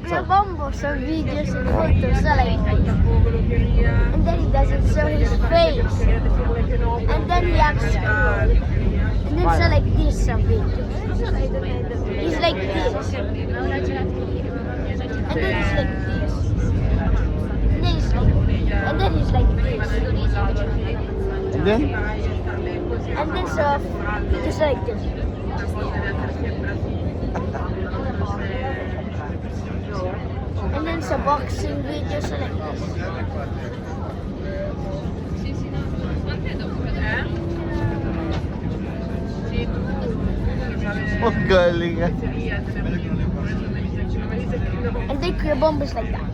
Kuya Bombo, some videos and photos are like this. And then he doesn't show his face. And then he acts cool. And then so like this some videos. He's like this. And then he's like this. And then he's like this. And then? And then so just like this. And then sa boxing videos like this. Oh, galing ah. And then Kuya Bombo's like that.